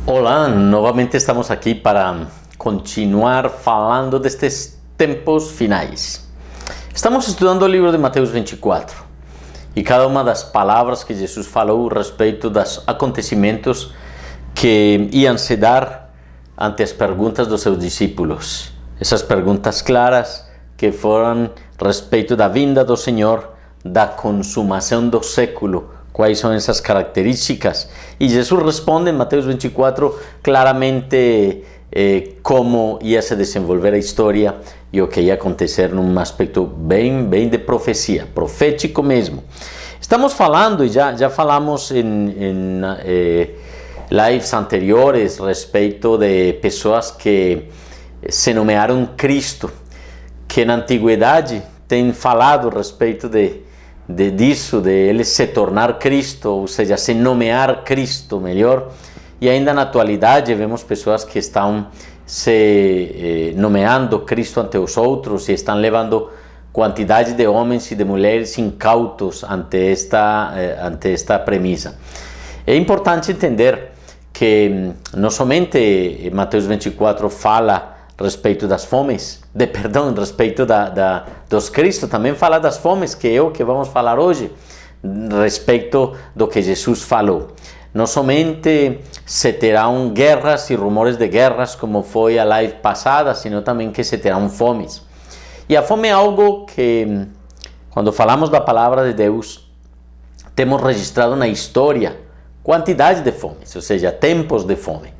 Olá, novamente estamos aqui para continuar falando destes tempos finais. Estamos estudando o livro de Mateus 24 e cada uma das palavras que Jesus falou a respeito dos acontecimentos que iam se dar ante as perguntas dos seus discípulos. Essas perguntas claras que foram a respeito da vinda do Senhor, da consumação do século. Quais são essas características? E Jesus responde em Mateus 24 claramente como ia se desenvolver a história e o que ia acontecer num aspecto bem de profecia, profético mesmo. Estamos falando, e já falamos em lives anteriores a respeito de pessoas que se nomearam Cristo, que na antiguidade tem falado a respeito disso, de ele se tornar Cristo, ou seja, se nomear Cristo melhor. E ainda na atualidade vemos pessoas que estão se nomeando Cristo ante os outros e estão levando quantidade de homens e de mulheres incautos ante esta premissa. É importante entender que não somente Mateus 24 fala respeito das fomes, respeito dos Cristo, também fala das fomes, que é o que vamos falar hoje, respeito do que Jesus falou. Não somente se terão guerras e rumores de guerras, como foi a live passada, sino também que se terão fomes. E a fome é algo que, quando falamos da palavra de Deus, temos registrado na história quantidade de fomes, ou seja, tempos de fome.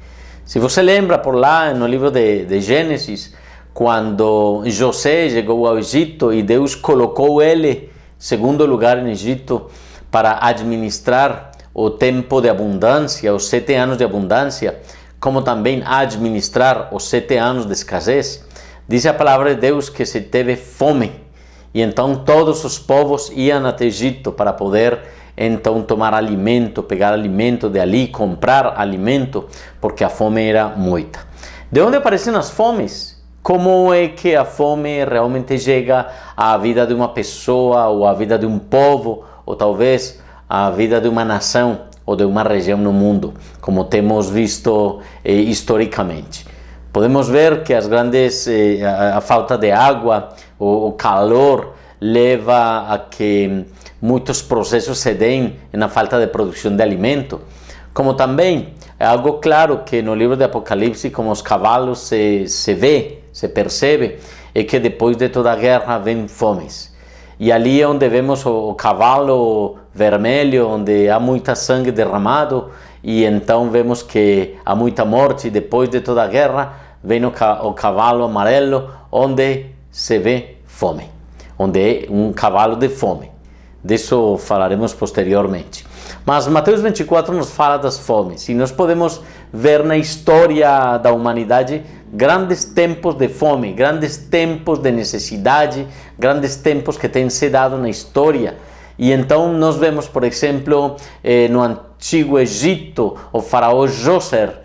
Se você lembra por lá no livro de Gênesis, quando José chegou ao Egito e Deus colocou ele segundo lugar no Egito para administrar o tempo de abundância, os 7 anos de abundância, como também administrar os 7 anos de escassez, diz a palavra de Deus que se teve fome e então todos os povos iam até Egito para poder então tomar alimento, pegar alimento de ali, comprar alimento, porque a fome era muita. De onde aparecem as fomes? Como é que a fome realmente chega à vida de uma pessoa, ou à vida de um povo, ou talvez à vida de uma nação, ou de uma região no mundo, como temos visto historicamente? Podemos ver que a falta de água, o calor, leva a que muitos processos se deem na falta de produção de alimento, como também é algo claro que no livro de Apocalipse, como os cavalos se percebe, é que depois de toda a guerra vem fomes. E ali é onde vemos o cavalo vermelho, onde há muita sangue derramado, e então vemos que há muita morte. Depois de toda a guerra vem o cavalo amarelo, onde se vê fome, onde é um cavalo de fome. Disso falaremos posteriormente. Mas Mateus 24 nos fala das fomes, e nós podemos ver na história da humanidade grandes tempos de fome, grandes tempos de necessidade, grandes tempos que têm se dado na história. E então nós vemos, por exemplo, no antigo Egito, o faraó Djoser,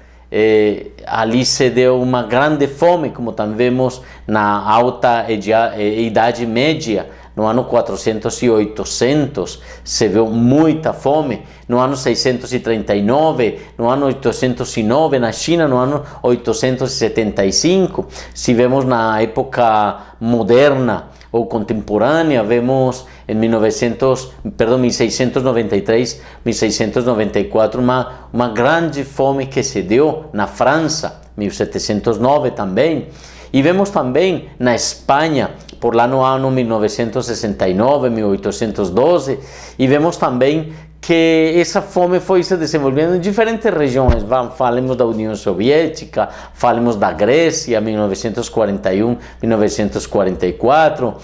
ali se deu uma grande fome, como também vemos na alta Idade Média. No ano 400 e 800 se viu muita fome. No ano 639, no ano 809 na China, no ano 875. Se vemos na época moderna ou contemporânea, vemos em 1693, 1694, uma grande fome que se deu na França, 1709 também. E vemos também na Espanha, por lá no ano 1969, 1812, e vemos também que essa fome foi se desenvolvendo em diferentes regiões. Falemos da União Soviética, falemos da Grécia, 1941, 1944.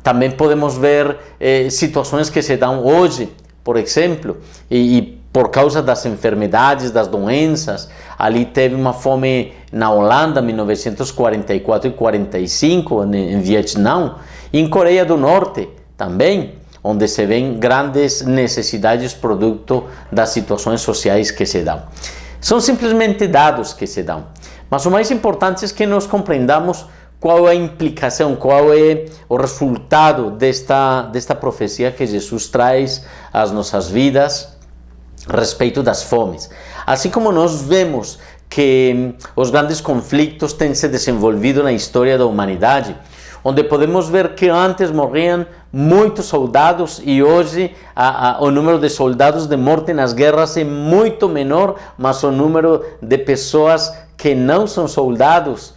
Também podemos ver situações que se dão hoje, por exemplo, e por causa das enfermidades, das doenças. Ali teve uma fome na Holanda, 1944 e 45, em Vietnã, e em Coreia do Norte também, onde se vêem grandes necessidades produto das situações sociais que se dão. São simplesmente dados que se dão, mas o mais importante é que nós compreendamos qual é a implicação, qual é o resultado desta profecia que Jesus traz às nossas vidas, respeito das fomes. Assim como nós vemos que os grandes conflitos têm se desenvolvido na história da humanidade, onde podemos ver que antes morriam muitos soldados e hoje o número de soldados de morte nas guerras é muito menor, mas o número de pessoas que não são soldados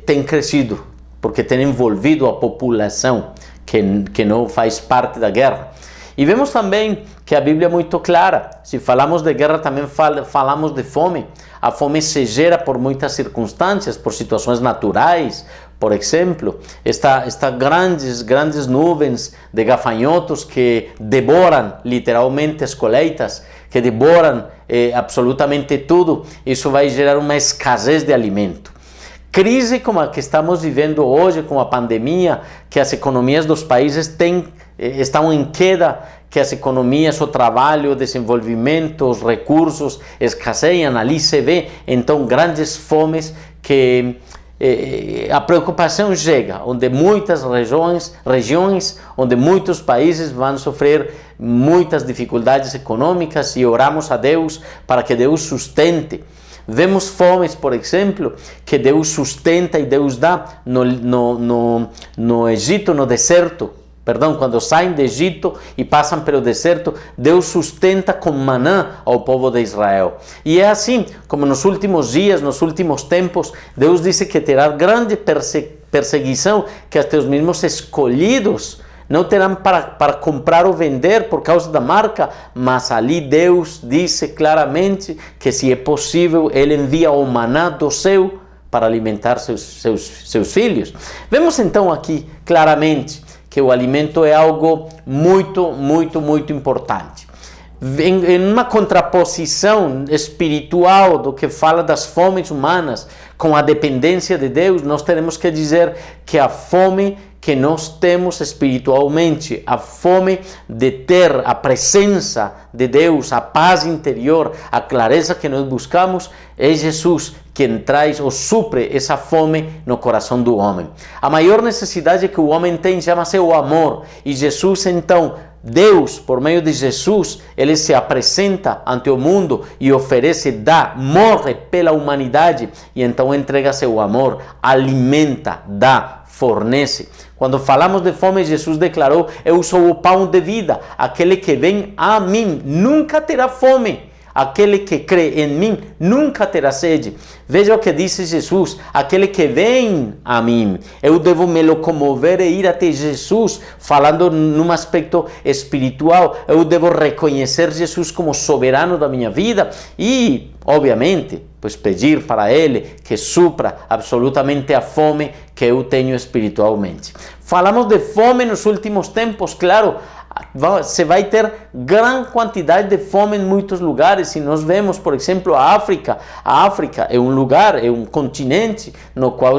tem crescido, porque tem envolvido a população que não faz parte da guerra. E vemos também que a Bíblia é muito clara. Se falamos de guerra, também falamos de fome. A fome se gera por muitas circunstâncias, por situações naturais. Por exemplo, estas grandes nuvens de gafanhotos que devoram literalmente as colheitas, que devoram absolutamente tudo. Isso vai gerar uma escassez de alimento. Crise como a que estamos vivendo hoje, com a pandemia, que as economias dos países estão em queda, que as economias, o trabalho, o desenvolvimento, os recursos escasseiam, ali se vê então grandes fomes que a preocupação chega, onde muitas regiões, onde muitos países vão sofrer muitas dificuldades econômicas e oramos a Deus para que Deus sustente. Vemos fomes, por exemplo, que Deus sustenta e Deus dá no Egito, no deserto. Perdão, quando saem do Egito e passam pelo deserto, Deus sustenta com maná ao povo de Israel. E é assim, como nos últimos dias, nos últimos tempos, Deus disse que terá grande perseguição, que até os mesmos escolhidos não terão para comprar ou vender por causa da marca, mas ali Deus disse claramente que se é possível, Ele envia o maná do céu para alimentar seus filhos. Vemos então aqui claramente que o alimento é algo muito, muito, muito importante. Em uma contraposição espiritual do que fala das fomes humanas com a dependência de Deus, nós teremos que dizer que a fome que nós temos espiritualmente, a fome de ter a presença de Deus, a paz interior, a clareza que nós buscamos, é Jesus quem traz ou supre essa fome no coração do homem. A maior necessidade que o homem tem chama-se o amor, e Jesus então, Deus, por meio de Jesus, Ele se apresenta ante o mundo e oferece, dá, morre pela humanidade e então entrega seu amor, alimenta, dá, fornece. Quando falamos de fome, Jesus declarou: eu sou o pão de vida, aquele que vem a mim nunca terá fome. Aquele que crê em mim nunca terá sede. Veja o que disse Jesus: aquele que vem a mim. Eu devo me locomover e ir até Jesus, falando num aspecto espiritual. Eu devo reconhecer Jesus como soberano da minha vida e, obviamente, pois pedir para Ele que supra absolutamente a fome que eu tenho espiritualmente. Falamos de fome nos últimos tempos, claro. Você vai ter grande quantidade de fome em muitos lugares. Se nós vemos, por exemplo, a África é um lugar, é um continente no qual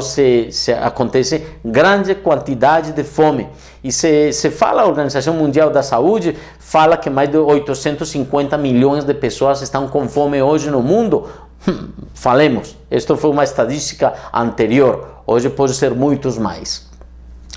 acontece grande quantidade de fome. E se fala, a Organização Mundial da Saúde fala que mais de 850 milhões de pessoas estão com fome hoje no mundo. Falemos, esta foi uma estatística anterior, hoje pode ser muitos mais.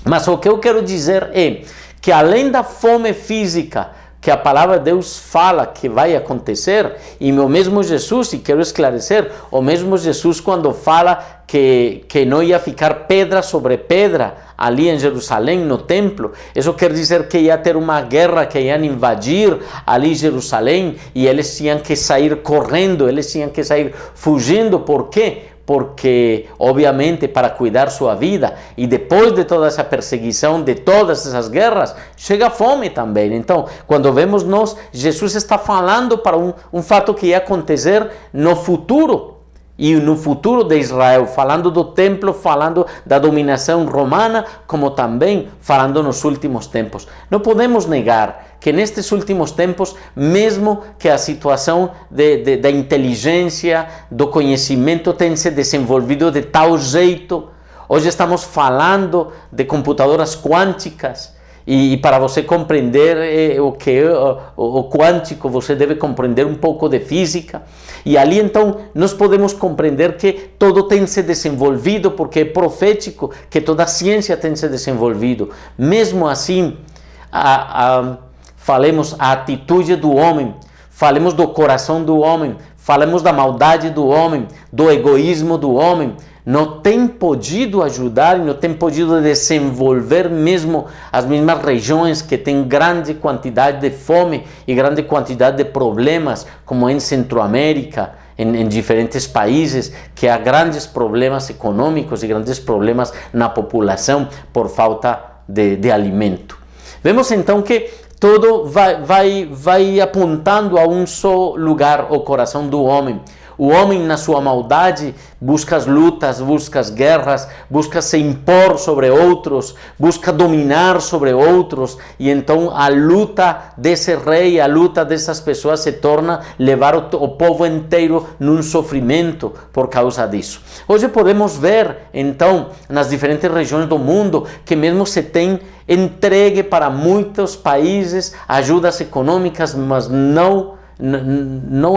Mas o que eu quero dizer é que além da fome física que a palavra de Deus fala que vai acontecer, e o mesmo Jesus, e quero esclarecer, o mesmo Jesus quando fala que não ia ficar pedra sobre pedra ali em Jerusalém, no templo, isso quer dizer que ia ter uma guerra, que iam invadir ali Jerusalém, e eles tinham que sair correndo, eles tinham que sair fugindo. Por quê? Porque, obviamente, para cuidar sua vida, e depois de toda essa perseguição, de todas essas guerras, chega a fome também. Então, quando vemos nós, Jesus está falando para um fato que ia acontecer no futuro, e no futuro de Israel, falando do templo, falando da dominação romana, como também falando nos últimos tempos. Não podemos negar que nestes últimos tempos, mesmo que a situação da inteligência, do conhecimento tem se desenvolvido de tal jeito, hoje estamos falando de computadoras quânticas, e para você compreender o que é o quântico, você deve compreender um pouco de física. E ali então nós podemos compreender que tudo tem se desenvolvido, porque é profético que toda a ciência tem se desenvolvido. Mesmo assim, falemos a atitude do homem falemos do coração do homem, falemos da maldade do homem, do egoísmo do homem, não tem podido ajudar e não tem podido desenvolver mesmo as mesmas regiões que têm grande quantidade de fome e grande quantidade de problemas, como em Centro-América, em diferentes países, que há grandes problemas econômicos e grandes problemas na população por falta de alimento. Vemos então que tudo vai apontando a um só lugar, o coração do homem. O homem, na sua maldade, busca as lutas, busca as guerras, busca se impor sobre outros, busca dominar sobre outros, e então a luta desse rei, a luta dessas pessoas se torna levar o povo inteiro num sofrimento por causa disso. Hoje podemos ver, então, nas diferentes regiões do mundo, que mesmo se tem entregue para muitos países ajudas econômicas, mas não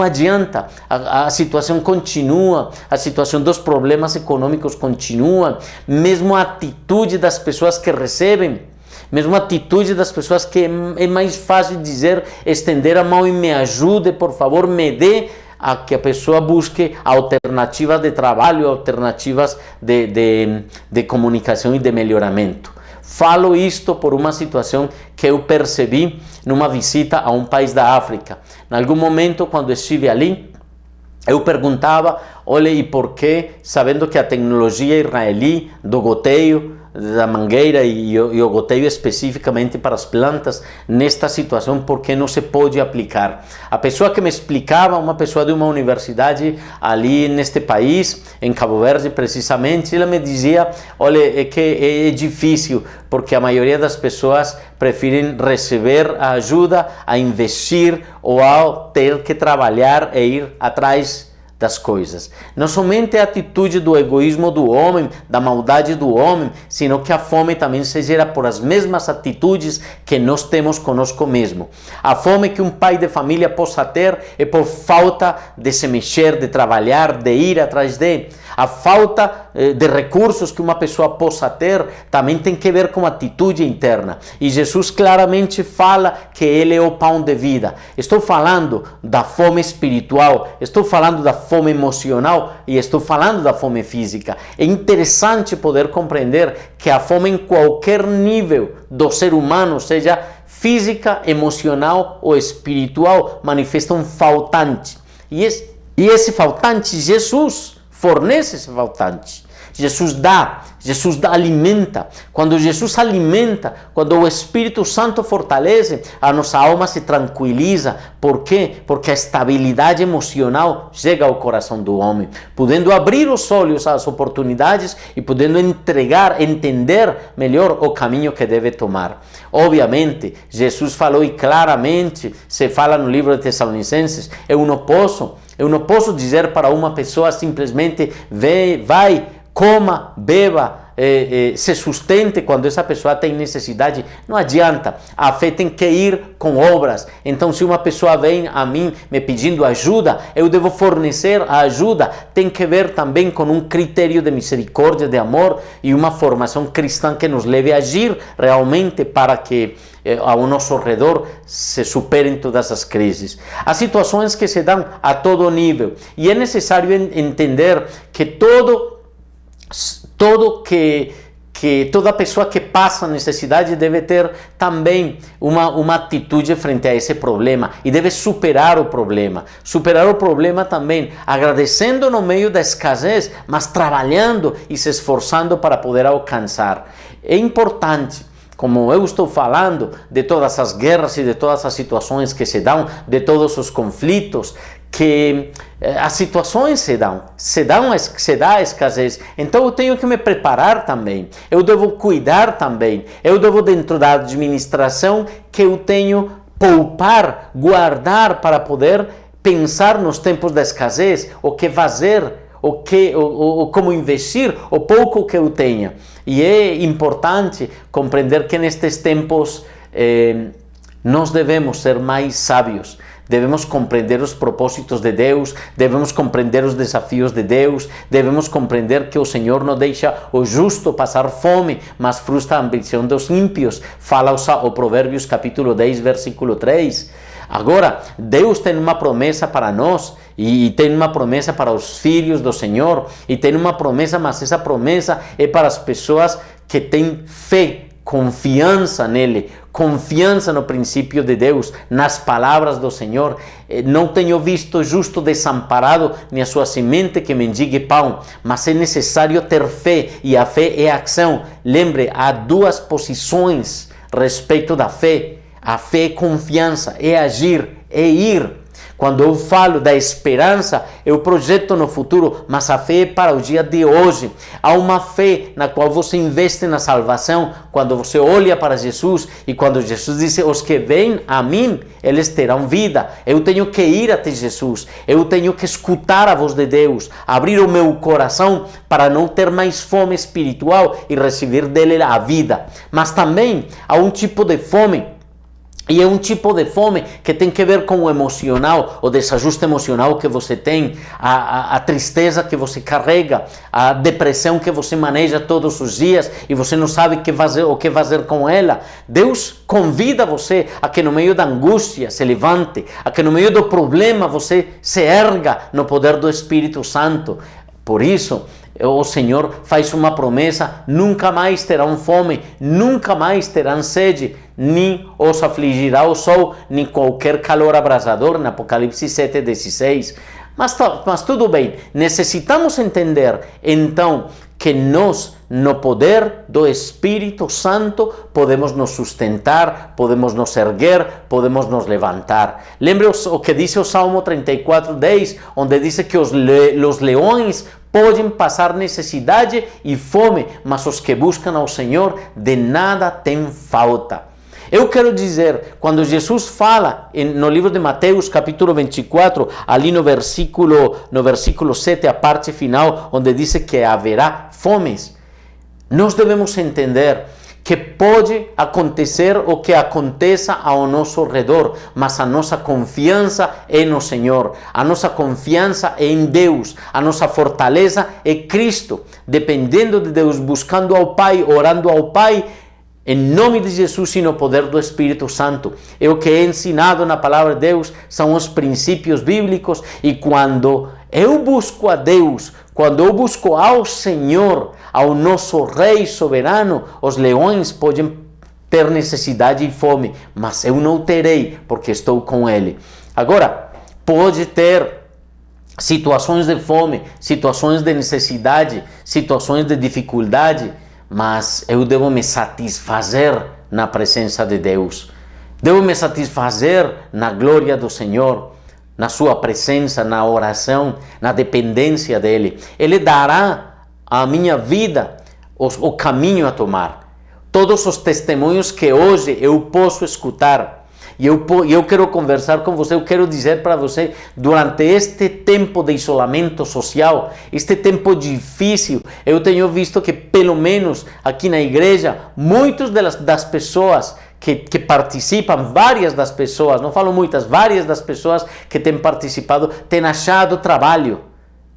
adianta, a situação continua, a situação dos problemas econômicos continua, mesmo a atitude das pessoas que recebem, mesmo a atitude das pessoas que é mais fácil dizer, estender a mão e me ajude, por favor, me dê, a que a pessoa busque alternativas de trabalho, alternativas de comunicação e de melhoramento. Falo isto por uma situação que eu percebi numa visita a um país da África. Em algum momento, quando estive ali, eu perguntava, olha, e por que, sabendo que a tecnologia israelí do goteio, da mangueira e o goteio especificamente para as plantas, nesta situação, por que não se pode aplicar? A pessoa que me explicava, uma pessoa de uma universidade ali neste país, em Cabo Verde precisamente, ela me dizia, olha, é que é difícil, porque a maioria das pessoas preferem receber a ajuda a investir ou a ter que trabalhar e ir atrás das coisas. Não somente a atitude do egoísmo do homem, da maldade do homem, sino que a fome também se gera por as mesmas atitudes que nós temos conosco mesmo. A fome que um pai de família possa ter é por falta de se mexer, de trabalhar, de ir atrás de. A falta de recursos que uma pessoa possa ter também tem que ver com a atitude interna. E Jesus claramente fala que Ele é o pão de vida. Estou falando da fome espiritual, estou falando da fome emocional e estou falando da fome física. É interessante poder compreender que a fome em qualquer nível do ser humano, seja física, emocional ou espiritual, manifesta um faltante. E esse faltante, Jesus fornece esse faltante. Jesus dá, alimenta. Quando Jesus alimenta, quando o Espírito Santo fortalece, a nossa alma se tranquiliza. Por quê? Porque a estabilidade emocional chega ao coração do homem, podendo abrir os olhos às oportunidades e podendo entender melhor o caminho que deve tomar. Obviamente, Jesus falou e claramente, se fala no livro de Tessalonicenses, eu não posso dizer para uma pessoa simplesmente vai, coma, beba, se sustente quando essa pessoa tem necessidade. Não adianta, a fé tem que ir com obras. Então, se uma pessoa vem a mim me pedindo ajuda, eu devo fornecer a ajuda. Tem que ver também com um critério de misericórdia, de amor e uma formação cristã que nos leve a agir realmente para que ao nosso redor se superem todas as crises. Há situações que se dão a todo nível e é necessário entender que toda pessoa que passa necessidade deve ter também uma atitude frente a esse problema e deve superar o problema. Superar o problema também agradecendo no meio da escassez, mas trabalhando e se esforçando para poder alcançar. É importante, como eu estou falando de todas as guerras e de todas as situações que se dão, de todos os conflitos, que as situações se dá a escassez. Então eu tenho que me preparar também, eu devo cuidar também, eu devo, dentro da administração que eu tenho, poupar, guardar para poder pensar nos tempos da escassez, o que fazer, como investir o pouco que eu tenha. E é importante compreender que nestes tempos nós devemos ser mais sábios, devemos compreender os propósitos de Deus, devemos compreender os desafios de Deus, devemos compreender que o Senhor não deixa o justo passar fome, mas frustra a ambição dos ímpios. Fala o Provérbios capítulo 10, versículo 3. Agora, Deus tem uma promessa para nós, e tem uma promessa para os filhos do Senhor, e tem uma promessa, mas essa promessa é para as pessoas que têm fé, confiança nele, confiança no princípio de Deus, nas palavras do Senhor. Não tenho visto justo desamparado, nem a sua semente que mendigue pão, mas é necessário ter fé, e a fé é ação. Lembre, há duas posições a respeito da fé. A fé é confiança, é agir, é ir. Quando eu falo da esperança, eu projeto no futuro, mas a fé é para o dia de hoje. Há uma fé na qual você investe na salvação, quando você olha para Jesus, e quando Jesus disse, os que vêm a mim, eles terão vida. Eu tenho que ir até Jesus, eu tenho que escutar a voz de Deus, abrir o meu coração para não ter mais fome espiritual e receber dele a vida. Mas também há um tipo de fome, e é um tipo de fome que tem que ver com o emocional, o desajuste emocional que você tem, a tristeza que você carrega, a depressão que você maneja todos os dias e você não sabe o que fazer com ela. Deus convida você a que no meio da angústia se levante, a que no meio do problema você se erga no poder do Espírito Santo. Por isso, o Senhor faz uma promessa: nunca mais terão fome, nunca mais terão sede, nem os afligirá o sol, nem qualquer calor abrasador, na Apocalipse 7:16. Mas tudo bem, necessitamos entender então que nós, no poder do Espírito Santo, podemos nos sustentar, podemos nos erguer, podemos nos levantar. Lembre o que diz o Salmo 34:10, onde diz que os leões podem passar necessidade e fome, mas os que buscam ao Senhor de nada têm falta. Eu quero dizer, quando Jesus fala no livro de Mateus, capítulo 24, ali no versículo 7, a parte final, onde diz que haverá fomes, nós devemos entender que pode acontecer o que aconteça ao nosso redor, mas a nossa confiança é no Senhor, a nossa confiança é em Deus, a nossa fortaleza é Cristo. Dependendo de Deus, buscando ao Pai, orando ao Pai, em nome de Jesus e no poder do Espírito Santo. O que é ensinado na palavra de Deus são os princípios bíblicos, e quando eu busco a Deus, quando eu busco ao Senhor, ao nosso Rei soberano, os leões podem ter necessidade e fome, mas eu não terei, porque estou com Ele. Agora, pode ter situações de fome, situações de necessidade, situações de dificuldade, mas eu devo me satisfazer na presença de Deus. Devo me satisfazer na glória do Senhor, na sua presença, na oração, na dependência dEle. Ele dará à minha vida o caminho a tomar. Todos os testemunhos que hoje eu posso escutar, e eu quero conversar com você, eu quero dizer para você, durante este tempo de isolamento social, este tempo difícil, eu tenho visto que, pelo menos aqui na igreja, muitas das pessoas que participam, várias das pessoas, não falo muitas, várias das pessoas que têm participado, têm achado trabalho.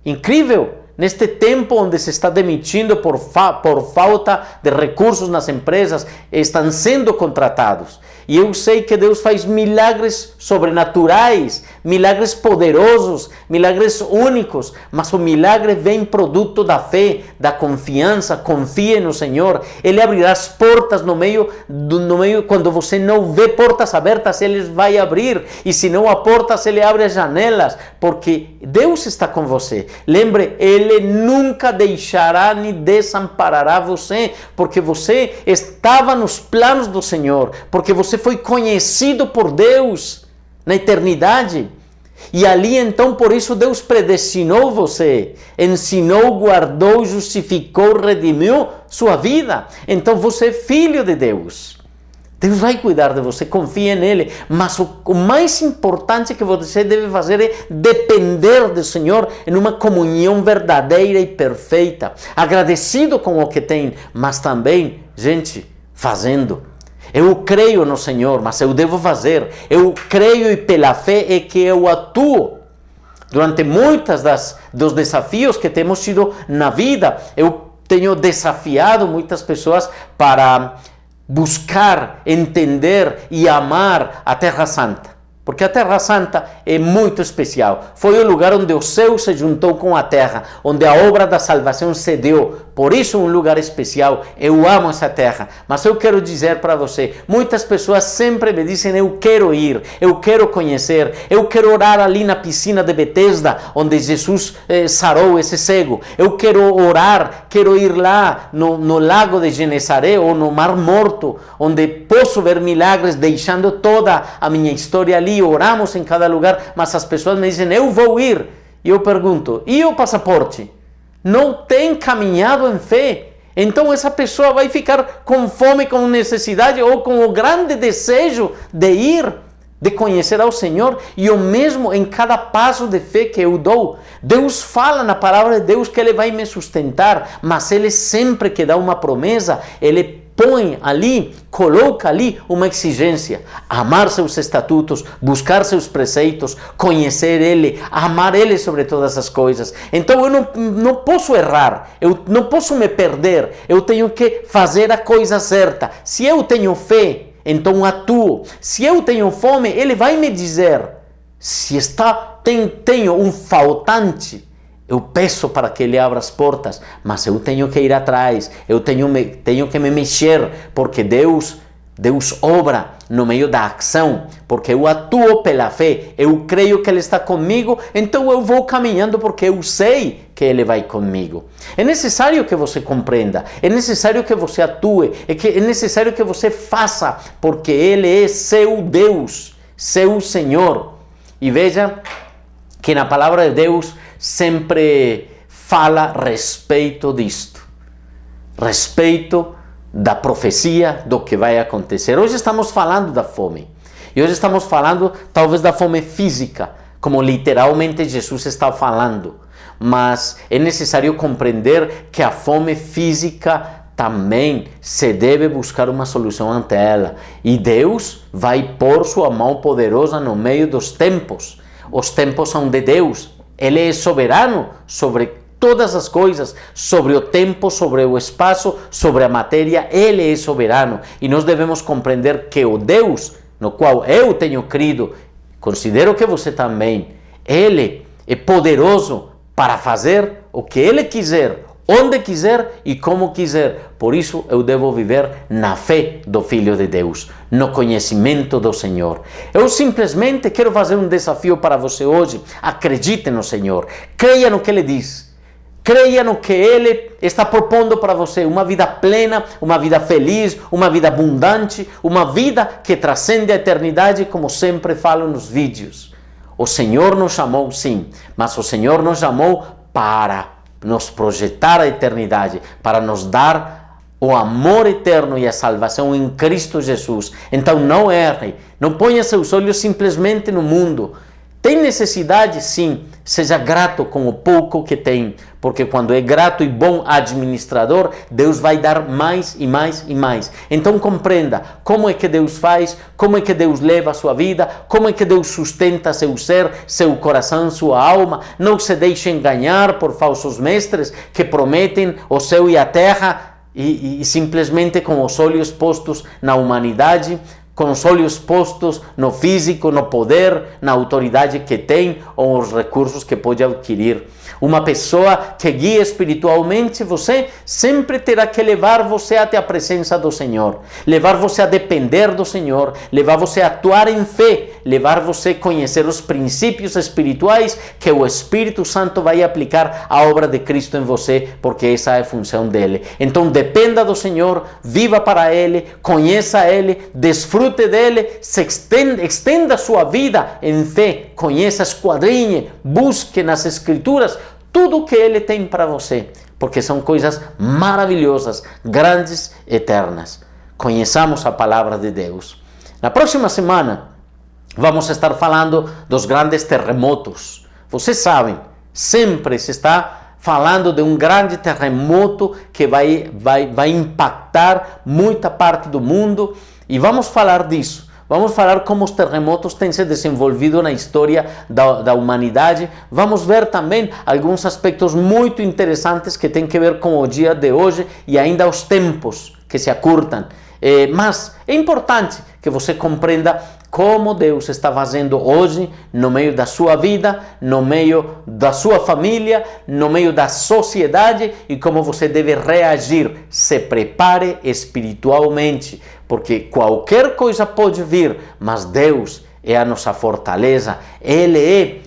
Incrível! Neste tempo onde se está demitindo por falta de recursos nas empresas, estão sendo contratados. E eu sei que Deus faz milagres sobrenaturais, milagres poderosos, milagres únicos, mas o milagre vem produto da fé, da confiança. Confie no Senhor. Ele abrirá as portas no meio, quando você não vê portas abertas, Ele vai abrir. E se não há portas, Ele abre as janelas, porque Deus está com você. Lembre, Ele nunca deixará nem desamparará você, porque você estava nos planos do Senhor, porque você foi conhecido por Deus na eternidade. E ali então, por isso Deus predestinou você, ensinou, guardou, justificou, redimiu sua vida. Então você é filho de Deus. Deus vai cuidar de você, confie nele. Mas o mais importante que você deve fazer é depender do Senhor em uma comunhão verdadeira e perfeita. Agradecido com o que tem, mas também, gente, fazendo. Eu creio no Senhor, mas eu devo fazer. Eu creio e pela fé é que eu atuo. Durante muitos dos desafios que temos tido na vida, eu tenho desafiado muitas pessoas para buscar, entender e amar a Terra Santa. porque a Terra Santa é muito especial. Foi o lugar onde o céu se juntou com a terra, onde a obra da salvação se deu. Por isso é um lugar especial. Eu amo essa terra. Mas eu quero dizer para você, muitas pessoas sempre me dizem, eu quero ir, eu quero conhecer, eu quero orar ali na piscina de Betesda, onde Jesus sarou esse cego. Eu quero orar, quero ir lá no lago de Genesaré ou no Mar Morto, onde posso ver milagres, deixando toda a minha história ali. Oramos em cada lugar, mas as pessoas me dizem, eu vou ir. E eu pergunto, e o passaporte? Não tem caminhado em fé. Então essa pessoa vai ficar com fome, com necessidade ou com o grande desejo de ir, de conhecer ao Senhor. E o mesmo em cada passo de fé que eu dou. Deus fala na palavra de Deus que Ele vai me sustentar, mas Ele sempre que dá uma promessa, Ele põe ali, coloca ali uma exigência: amar seus estatutos, buscar seus preceitos, conhecer Ele, amar Ele sobre todas as coisas. Então eu não posso errar, eu não posso me perder, eu tenho que fazer a coisa certa. Se eu tenho fé, então atuo. Se eu tenho fome, Ele vai me dizer. Se tenho um faltante, eu peço para que Ele abra as portas, mas eu tenho que ir atrás, eu tenho que me mexer, porque Deus obra no meio da ação, porque eu atuo pela fé, eu creio que Ele está comigo, então eu vou caminhando porque eu sei que Ele vai comigo. É necessário que você compreenda, é necessário que você atue, é necessário que você faça, porque Ele é seu Deus, seu Senhor. E veja que na palavra de Deus sempre fala a respeito disto, respeito da profecia do que vai acontecer. Hoje estamos falando da fome, e hoje estamos falando talvez da fome física, como literalmente Jesus está falando, mas é necessário compreender que a fome física também se deve buscar uma solução ante ela, e Deus vai pôr sua mão poderosa no meio dos tempos. Os tempos são de Deus. Ele é soberano sobre todas as coisas, sobre o tempo, sobre o espaço, sobre a matéria. Ele é soberano. E nós devemos compreender que o Deus no qual eu tenho crido, considero que você também, Ele é poderoso para fazer o que Ele quiser, onde quiser e como quiser. Por isso eu devo viver na fé do Filho de Deus, no conhecimento do Senhor. Eu simplesmente quero fazer um desafio para você hoje. Acredite no Senhor, creia no que Ele diz, creia no que Ele está propondo para você. Uma vida plena, uma vida feliz, uma vida abundante, uma vida que transcende a eternidade, como sempre falo nos vídeos. O Senhor nos chamou, sim, mas o Senhor nos chamou para nos projetar a eternidade, para nos dar o amor eterno e a salvação em Cristo Jesus. Então não erre, não ponha seus olhos simplesmente no mundo. Tem necessidade? Sim. Seja grato com o pouco que tem, porque quando é grato e bom administrador, Deus vai dar mais e mais e mais. Então compreenda como é que Deus faz, como é que Deus leva a sua vida, como é que Deus sustenta seu ser, seu coração, sua alma. Não se deixe enganar por falsos mestres que prometem o céu e a terra e simplesmente com os olhos postos na humanidade, com os olhos postos no físico, no poder, na autoridade que tem ou os recursos que pode adquirir. Uma pessoa que guia espiritualmente você sempre terá que levar você até a presença do Senhor, levar você a depender do Senhor, levar você a atuar em fé, levar você a conhecer os princípios espirituais que o Espírito Santo vai aplicar à obra de Cristo em você, porque essa é a função dele. Então dependa do Senhor, viva para Ele, conheça Ele, desfrute dele, extenda sua vida em fé, conheça, esquadrinhe, busque nas Escrituras tudo o que Ele tem para você, porque são coisas maravilhosas, grandes, eternas. Conheçamos a palavra de Deus. Na próxima semana vamos estar falando dos grandes terremotos. Vocês sabem, sempre se está falando de um grande terremoto que vai impactar muita parte do mundo, e vamos falar disso. Vamos falar como os terremotos têm se desenvolvido na história da humanidade. Vamos ver também alguns aspectos muito interessantes que têm a ver com o dia de hoje e ainda os tempos que se acurtam. Mas é importante que você compreenda como Deus está fazendo hoje no meio da sua vida, no meio da sua família, no meio da sociedade e como você deve reagir. Se prepare espiritualmente, porque qualquer coisa pode vir, mas Deus é a nossa fortaleza, Ele é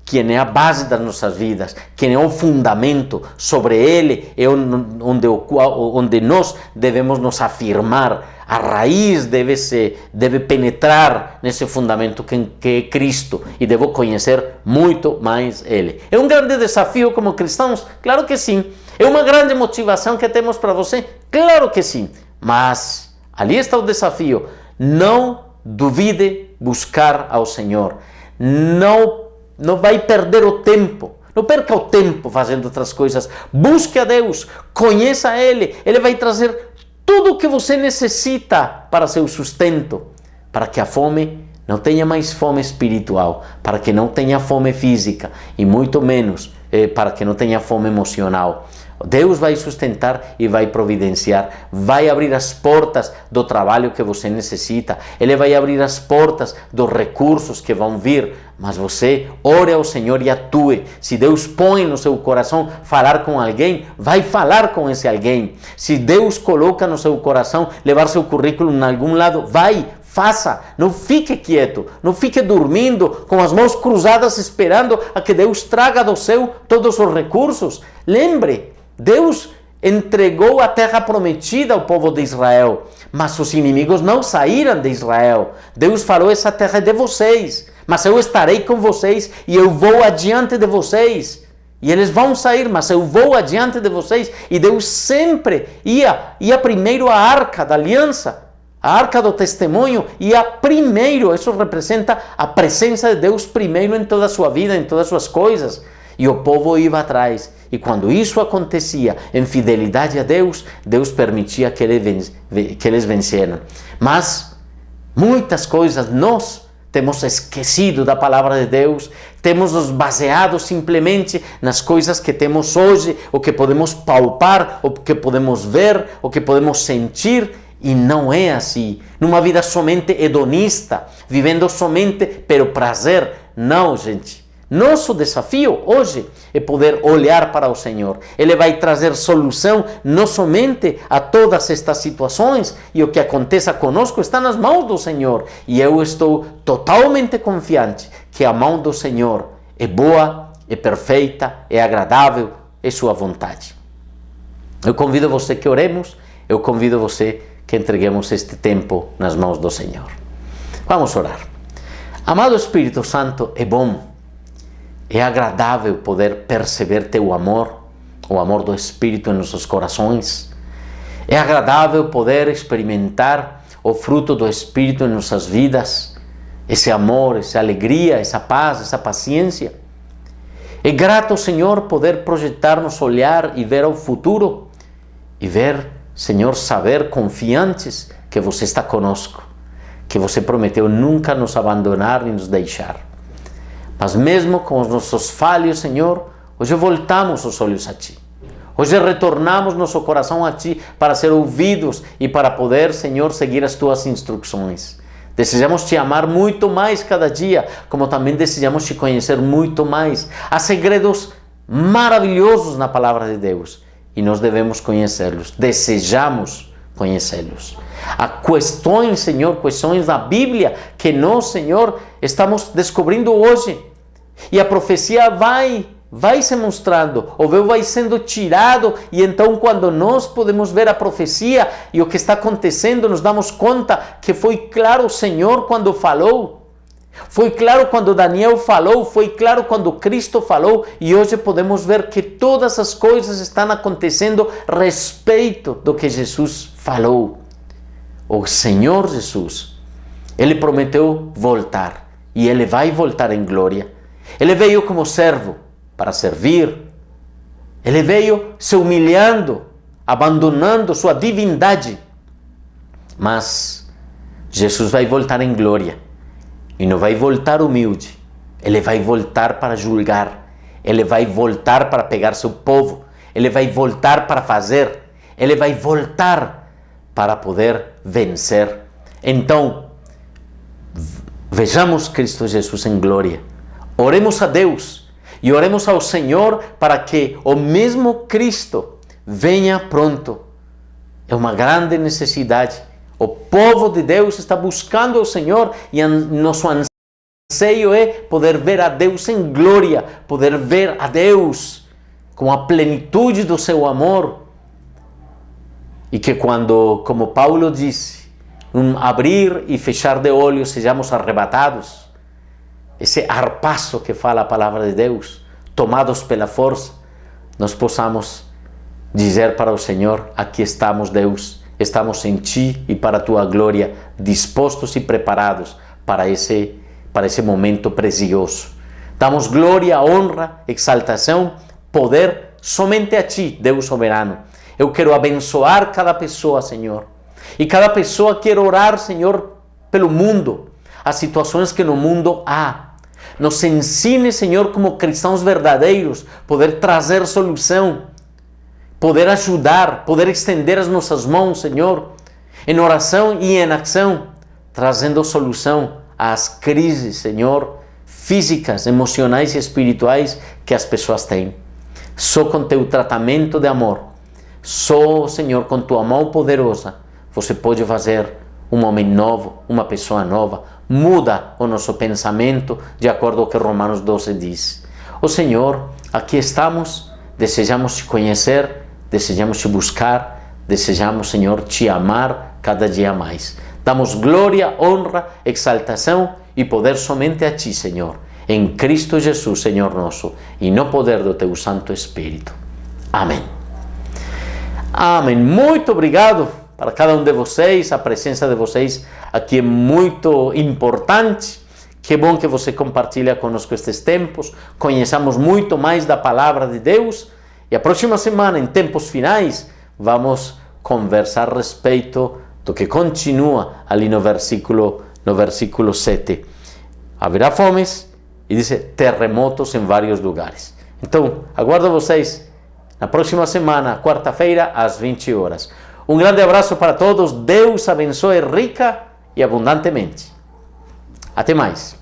quem é a base das nossas vidas, quem é o fundamento, sobre Ele é onde nós devemos nos afirmar. A raiz deve penetrar nesse fundamento que é Cristo e devo conhecer muito mais Ele. É um grande desafio como cristãos? Claro que sim. É uma grande motivação que temos para você? Claro que sim. Mas ali está o desafio. Não duvide buscar ao Senhor. Não vai perder o tempo. Não perca o tempo fazendo outras coisas. Busque a Deus. Conheça Ele. Ele vai trazer tudo o que você necessita para seu sustento. Para que a fome não tenha mais fome espiritual. Para que não tenha fome física. E muito menos para que não tenha fome emocional. Deus vai sustentar e vai providenciar, vai abrir as portas do trabalho que você necessita, Ele vai abrir as portas dos recursos que vão vir, mas você ore ao Senhor e atue. Se Deus põe no seu coração falar com alguém, vai falar com esse alguém. Se Deus coloca no seu coração levar seu currículo em algum lado, vai, faça, não fique quieto, não fique dormindo com as mãos cruzadas esperando a que Deus traga do céu todos os recursos. Lembre, Deus entregou a terra prometida ao povo de Israel, mas os inimigos não saíram de Israel. Deus falou, essa terra é de vocês, mas eu estarei com vocês e eu vou adiante de vocês. E eles vão sair, mas eu vou adiante de vocês. E Deus sempre ia primeiro à arca da aliança, a arca do testemunho, ia primeiro. Isso representa a presença de Deus primeiro em toda a sua vida, em todas as suas coisas. E o povo ia atrás. E quando isso acontecia, em fidelidade a Deus, Deus permitia que eles venceram. Mas muitas coisas nós temos esquecido da palavra de Deus, temos nos baseado simplesmente nas coisas que temos hoje, o que podemos palpar, o que podemos ver, o que podemos sentir, e não é assim. Numa vida somente hedonista, vivendo somente pelo prazer. Não, gente. Nosso desafio hoje é poder olhar para o Senhor. Ele vai trazer solução não somente a todas estas situações, e o que aconteça conosco está nas mãos do Senhor. E eu estou totalmente confiante que a mão do Senhor é boa, é perfeita, é agradável, é sua vontade. Eu convido você que oremos, eu convido você que entreguemos este tempo nas mãos do Senhor. Vamos orar. Amado Espírito Santo, é bom, é agradável poder perceber teu amor, o amor do Espírito em nossos corações. É agradável poder experimentar o fruto do Espírito em nossas vidas, esse amor, essa alegria, essa paz, essa paciência. É grato, Senhor, poder projetar nosso olhar e ver ao futuro, e ver, Senhor, saber confiantes que você está conosco, que você prometeu nunca nos abandonar nem nos deixar. Mas mesmo com os nossos falhos, Senhor, hoje voltamos os olhos a Ti. Hoje retornamos nosso coração a Ti para ser ouvidos e para poder, Senhor, seguir as Tuas instruções. Desejamos Te amar muito mais cada dia, como também desejamos Te conhecer muito mais. Há segredos maravilhosos na palavra de Deus e nós devemos conhecê-los, desejamos conhecê-los. Há questões, Senhor, questões da Bíblia que nós, Senhor, estamos descobrindo hoje. E a profecia vai se mostrando, o véu vai sendo tirado, e então quando nós podemos ver a profecia e o que está acontecendo, nos damos conta que foi claro o Senhor quando falou. Foi claro quando Daniel falou, foi claro quando Cristo falou, e hoje podemos ver que todas as coisas estão acontecendo a respeito do que Jesus falou. O Senhor Jesus, Ele prometeu voltar, e Ele vai voltar em glória. Ele veio como servo para servir. Ele veio se humilhando, abandonando sua divindade. Mas Jesus vai voltar em glória. E não vai voltar humilde. Ele vai voltar para julgar. Ele vai voltar para pegar seu povo. Ele vai voltar para fazer. Ele vai voltar para poder vencer. Então, vejamos Cristo Jesus em glória. Oremos a Deus e oremos ao Senhor para que o mesmo Cristo venha pronto. É uma grande necessidade. O povo de Deus está buscando ao Senhor e nosso anseio é poder ver a Deus em glória, poder ver a Deus com a plenitude do seu amor. E que quando, como Paulo disse, um abrir e fechar de olhos, sejamos arrebatados. Esse arpasso que fala a palavra de Deus, tomados pela força, nós possamos dizer para o Senhor: aqui estamos, Deus, estamos em Ti e para a Tua glória, dispostos e preparados para esse momento precioso. Damos glória, honra, exaltação, poder somente a Ti, Deus soberano. Eu quero abençoar cada pessoa, Senhor. E cada pessoa quer orar, Senhor, pelo mundo, as situações que no mundo há. Nos ensine, Senhor, como cristãos verdadeiros, poder trazer solução, poder ajudar, poder estender as nossas mãos, Senhor, em oração e em ação, trazendo solução às crises, Senhor, físicas, emocionais e espirituais que as pessoas têm. Só com Teu tratamento de amor, só, Senhor, com Tua mão poderosa, você pode fazer um homem novo, uma pessoa nova. Muda o nosso pensamento de acordo com o que Romanos 12 diz. Ó Senhor, aqui estamos, desejamos Te conhecer, desejamos Te buscar, desejamos, Senhor, Te amar cada dia mais. Damos glória, honra, exaltação e poder somente a Ti, Senhor, em Cristo Jesus, Senhor nosso, e no poder do Teu Santo Espírito. Amém. Amém. Muito obrigado para cada um de vocês. A presença de vocês aqui é muito importante. Que bom que você compartilha conosco estes tempos. Conheçamos muito mais da palavra de Deus. E a próxima semana, em tempos finais, vamos conversar a respeito do que continua ali no versículo 7. Haverá fomes e diz terremotos em vários lugares. Então, aguardo vocês na próxima semana, quarta-feira, às 20 horas. Um grande abraço para todos. Deus abençoe rica e abundantemente. Até mais.